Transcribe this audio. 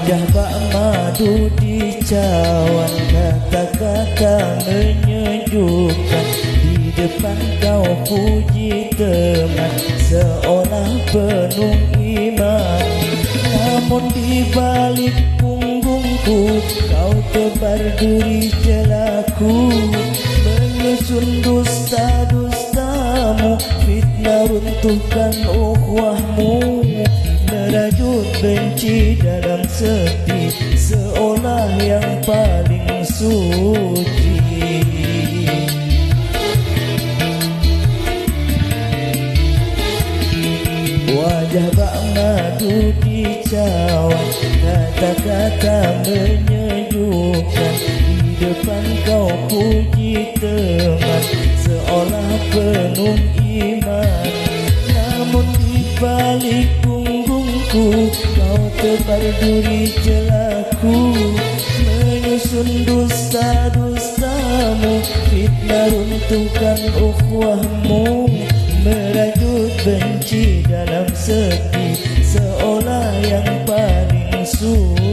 Wajah bak madu di cawan, kata-kata menyejukkan. Di depan kau puji teman, seolah penuh iman. Namun di balik punggungku kau tebar duri celaku, menyusun dusta-dustamu, fitnah runtuhkan ukhuwahmu, merajut benci dalam sepi, seolah yang paling suci. Wajah bak madu di cawan, kata-kata menyejukkan. Di depan kau puji teman, seolah penuh iman. Namun di balik punggungku kau tebar duri celaku, menyusun dusta-dustamu, fitnah runtuhkan ukhuwahmu, merajut benci dalam sepi, seolah yang paling suci.